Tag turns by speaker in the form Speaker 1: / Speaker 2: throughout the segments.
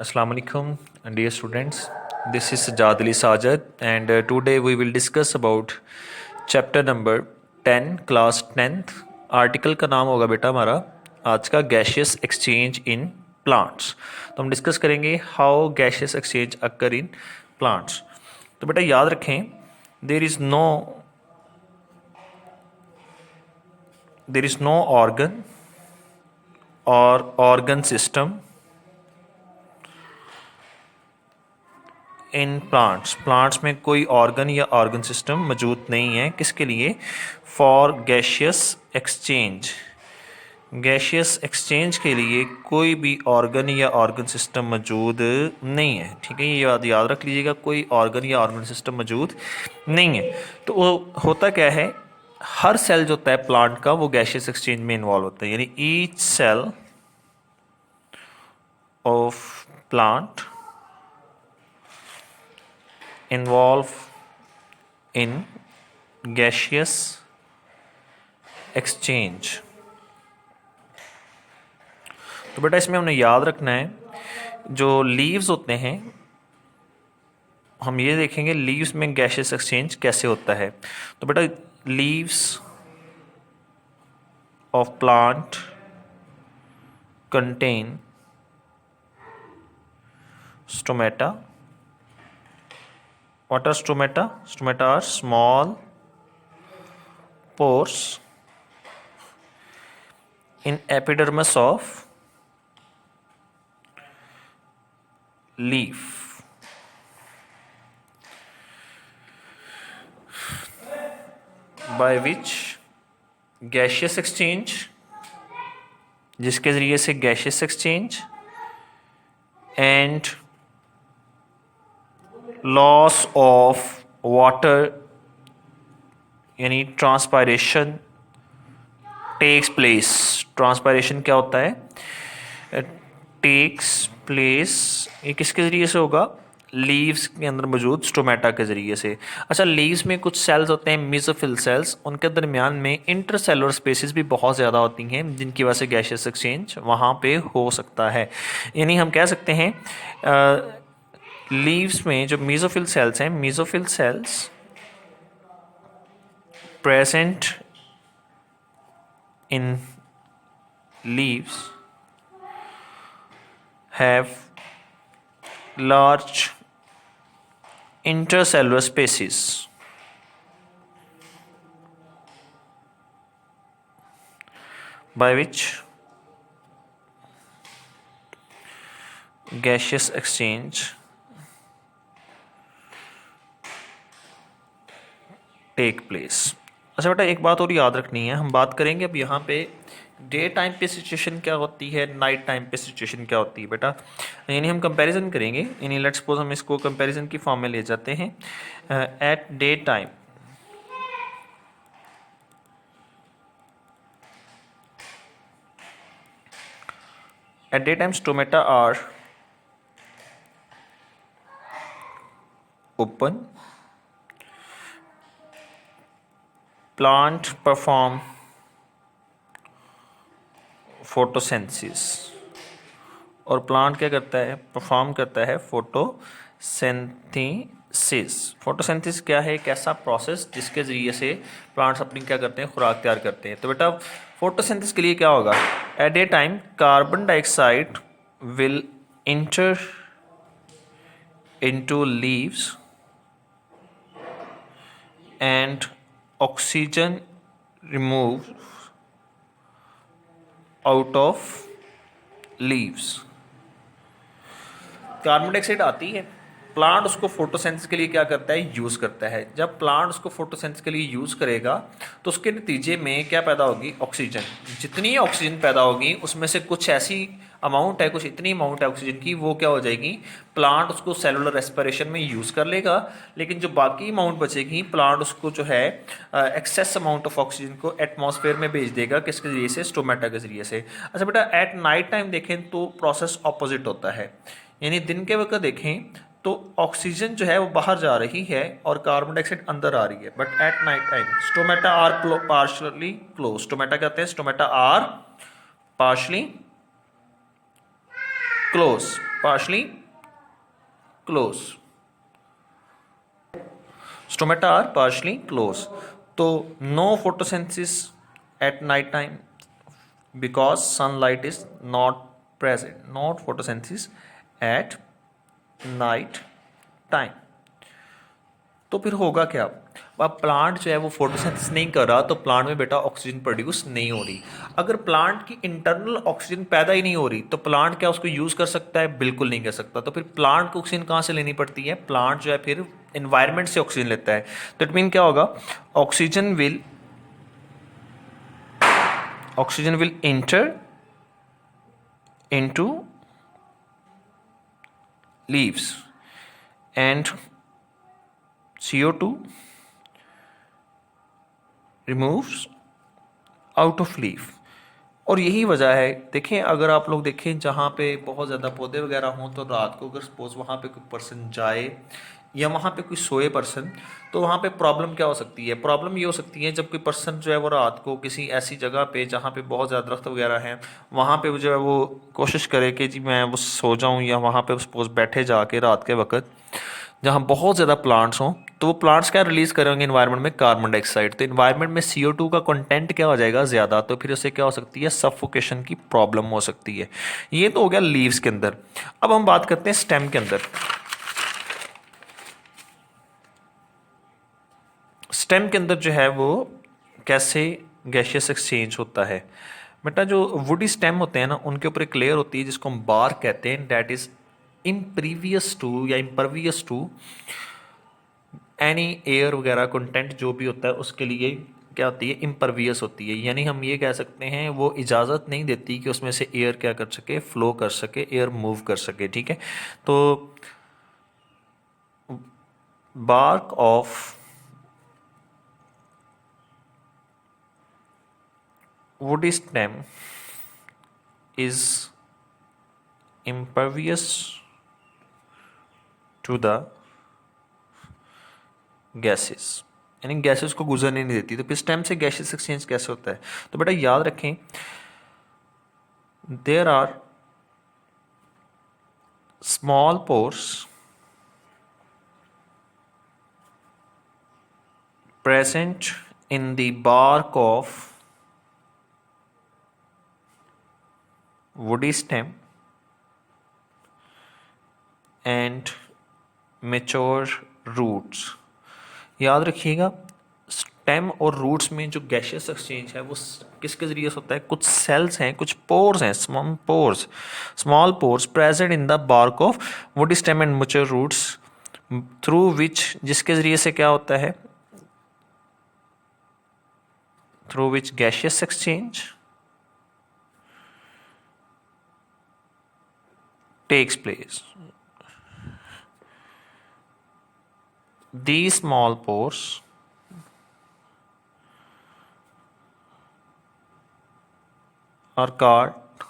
Speaker 1: Assalamu alaikum, dear students. This is Sajad Ali Sajad, and today we will discuss about chapter number 10, class 10th. Article का नाम होगा बेटा हमारा आज का गैशियस एक्सचेंज इन प्लांट्स। तो हम डिस्कस करेंगे how gaseous exchange occur in plants. तो बेटा याद रखें, देर इज़ नो ऑर्गन और ऑर्गन सिस्टम इन प्लांट्स में कोई ऑर्गन या ऑर्गन सिस्टम मौजूद नहीं है। किसके लिए? फॉर गैशियस एक्सचेंज के लिए कोई भी ऑर्गन या ऑर्गन सिस्टम मौजूद नहीं है। ठीक है, ये याद रख लीजिएगा, कोई ऑर्गन या ऑर्गन सिस्टम मौजूद नहीं है। तो वो होता क्या है, हर सेल जो होता है प्लांट का वो गैशियस एक्सचेंज में इन्वॉल्व होता है। यानी each cell of plant involve in gaseous exchange। तो बेटा इसमें हमने याद रखना है, जो लीव्स होते हैं हम ये देखेंगे लीव्स में गैशियस एक्सचेंज कैसे होता है। तो बेटा leaves of plant contain stomata. What are stomata? Stomata are small pores in epidermis of leaf, by which gaseous exchange, जिसके ज़रिए से gaseous exchange and loss of water यानी ट्रांसपायरेशन टेक्स प्लेस। ट्रांसपायरेशन क्या होता है? टेक्स प्लेस ये किसके ज़रिए से होगा? लीव्स के अंदर मौजूद स्टोमेटा के ज़रिए से। अच्छा, लीव्स में कुछ सेल्स होते हैं मेसोफिल सेल्स, उनके दरमियान में इंटरसेलुलर स्पेसेस भी बहुत ज़्यादा होती हैं, जिनकी वजह से गैशियस एक्सचेंज वहाँ पे हो सकता है। यानी हम कह सकते हैं लीव्स में जो मेसोफिल सेल्स हैं, mesophyll cells present in leaves have large intercellular spaces by which gaseous exchange take place. अच्छा बेटा एक बात और याद रखनी है, हम बात करेंगे अब यहाँ पे डे टाइम पे सिचुएशन क्या होती है, नाइट टाइम पे सिचुएशन क्या होती है बेटा। यानी हम कंपैरिजन करेंगे, यानी लेट्स सपोज हम इसको कंपैरिजन की फॉर्म में ले जाते हैं। At day time stomata are open, plant perform photosynthesis. और प्लांट क्या करता है? परफॉर्म करता है फोटोसिंथेसिस। फोटोसिंथेसिस क्या है? एक ऐसा प्रोसेस जिसके ज़रिए से प्लांट्स अपनी क्या करते हैं? खुराक तैयार करते हैं। तो बेटा फोटोसिंथेसिस के लिए क्या होगा? At a time carbon dioxide will enter into leaves and oxygen remove out of leaves. Carbon dioxide आती है, प्लांट उसको फोटोसिंथेसिस के लिए क्या करता है? यूज़ करता है। जब प्लांट उसको फोटोसिंथेसिस के लिए यूज़ करेगा तो उसके नतीजे में क्या पैदा होगी? ऑक्सीजन। जितनी ऑक्सीजन पैदा होगी उसमें से कुछ ऐसी अमाउंट है, कुछ इतनी अमाउंट है ऑक्सीजन की, वो क्या हो जाएगी? प्लांट उसको सेलुलर रेस्पिरेशन में यूज़ कर लेगा। लेकिन जो बाकी अमाउंट बचेगी प्लांट उसको जो है एक्सेस अमाउंट ऑफ ऑक्सीजन को एटमॉस्फेयर में भेज देगा। किसके ज़रिए से? स्टोमेटा के ज़रिए से। अच्छा बेटा एट नाइट टाइम देखें तो प्रोसेस ऑपोजिट होता है। यानी दिन के वक्त देखें तो ऑक्सीजन जो है वो बाहर जा रही है और कार्बन डाइऑक्साइड अंदर आ रही है। But at night time stomata are partially close. Stomata कहते हैं stomata are partially close. partially closed. Stomata are partially closed. So no photosynthesis at night time because sunlight is not present. Not photosynthesis at night time. तो फिर होगा क्या? अब plant जो है वो फोटोसिंथेसिस नहीं कर रहा, तो प्लांट में बेटा ऑक्सीजन प्रोड्यूस नहीं हो रही। अगर प्लांट की इंटरनल ऑक्सीजन पैदा ही नहीं हो रही तो प्लांट क्या उसको यूज कर सकता है? बिल्कुल नहीं कर सकता। तो फिर प्लांट को ऑक्सीजन कहाँ से लेनी पड़ती है? प्लांट जो है फिर एनवायरमेंट से ऑक्सीजन लेता है। तो इट मीन क्या होगा? Oxygen will enter into leaves and CO2 removes out of leaf. और यही वजह है, देखें अगर आप लोग देखें जहाँ पे बहुत ज़्यादा पौधे वगैरह हों तो रात को अगर सपोज वहाँ पे कोई पर्सन जाए या वहाँ पे कोई सोए पर्सन, तो वहाँ पे प्रॉब्लम क्या हो सकती है? प्रॉब्लम ये हो सकती है जब कोई पर्सन जो है वो रात को किसी ऐसी जगह पे जहाँ पे बहुत ज़्यादा दरख्त वगैरह हैं वहाँ पे जो है वो कोशिश करे कि जी मैं वो सो जाऊँ, या वहाँ पे सपोज बैठे जाके रात के वक्त जहाँ बहुत ज़्यादा प्लांट्स हों, तो वो प्लांट्स क्या रिलीज़ करेंगे इन्वायरमेंट में? Carbon dioxide. तो इन्वायरमेंट में CO2 का कंटेंट क्या हो जाएगा? ज़्यादा। तो फिर उससे क्या हो सकती है? सफोकेशन की प्रॉब्लम हो सकती है। ये तो हो गया लीव्स के अंदर। अब हम बात करते हैं स्टेम के अंदर। स्टेम के अंदर जो है वो कैसे गैशियस एक्सचेंज होता है? बेटा जो वुडी स्टेम होते हैं ना, उनके ऊपर एक लेयर होती है जिसको हम बार कहते हैं, डेट इज इम्प्रीवियस टू या इम्परवियस टू एनी एयर वगैरह कंटेंट जो भी होता है उसके लिए क्या होती है? इम्परवियस होती है। यानी हम ये कह सकते हैं वो इजाज़त नहीं देती कि उसमें से एयर क्या कर सके? फ्लो कर सके, एयर मूव कर सके। ठीक है, तो bark of woody stem is impervious to the gases, यानी गैसेस को गुजरने नहीं देती। तो फिर स्टेम से गैसेस एक्सचेंज कैसे होता है? तो बेटा याद रखें, there are small pores present in the bark of woody stem and mature roots। याद रखिएगा स्टेम और रूट्स में जो गैशियस एक्सचेंज है वो किसके जरिए से होता है? कुछ सेल्स हैं, कुछ पोर्स हैं, small pores present in the bark of woody stem and mature roots through which, जिसके जरिए से क्या होता है? Through which gaseous exchange takes place. These small pores are called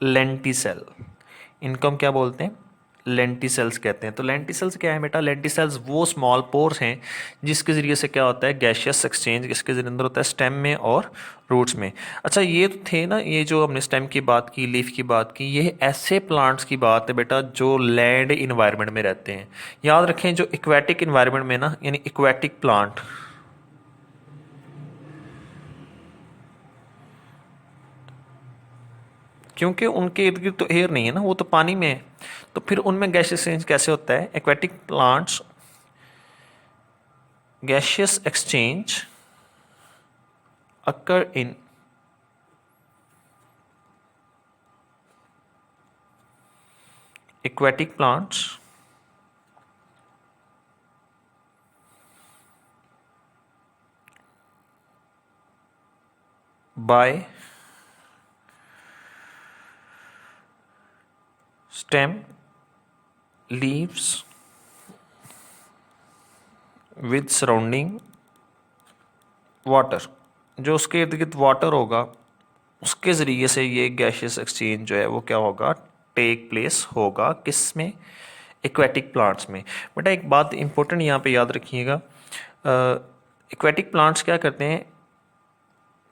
Speaker 1: lenticel। इनको हम क्या बोलते हैं? लेंटिसेल्स कहते हैं। तो लेंटिसेल्स क्या है बेटा? लेंटिसेल्स वो स्मॉल पोर्स हैं जिसके ज़रिए से क्या होता है? गैशियस एक्सचेंज किसके ज़रिए अंदर होता है? स्टेम में और रूट्स में। अच्छा ये तो थे ना, ये जो हमने स्टेम की बात की, लीफ की बात की, ये ऐसे प्लांट्स की बात है बेटा जो लैंड इन्वायरमेंट में रहते हैं। याद रखें जो इक्वेटिक इन्वायरमेंट में ना, यानी इक्वेटिक प्लांट, क्योंकि उनके इर्द गिर्द तो एयर नहीं है ना, वो तो पानी में है, तो फिर उनमें गैशियस एक्सचेंज कैसे होता है? Aquatic plants gaseous exchange occur in aquatic plants by stem, leaves with surrounding water। जो उसके इर्द गिर्द वाटर होगा उसके ज़रिए से ये गैशियस एक्सचेंज जो है वो क्या होगा? टेक प्लेस होगा। किस में? एक्वेटिक प्लांट्स में। बेटा एक बात इंपॉर्टेंट यहाँ पे याद रखिएगा, एक्वेटिक प्लांट्स क्या करते हैं?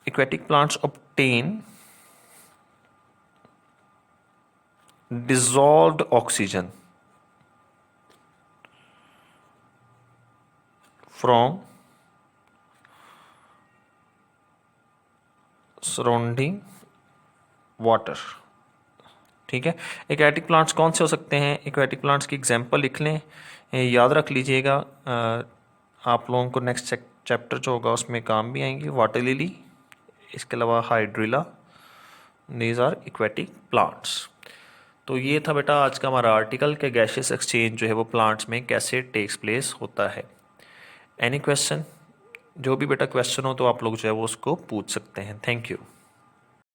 Speaker 1: Aquatic plants obtain dissolved oxygen from surrounding water। ठीक है, एक्वेटिक प्लांट्स कौन से हो सकते हैं? एक्वेटिक प्लांट्स की एग्जांपल लिख लें, याद रख लीजिएगा, आप लोगों को नेक्स्ट चैप्टर जो होगा उसमें काम भी आएंगे। वाटर लिली, इसके अलावा hydrilla, these are aquatic plants. तो ये था बेटा आज का हमारा आर्टिकल के गैसियस एक्सचेंज जो है वो प्लांट्स में कैसे टेक्स प्लेस होता है। Any question? जो भी बेटा क्वेश्चन हो तो आप लोग जो है वो उसको पूछ सकते हैं। Thank you.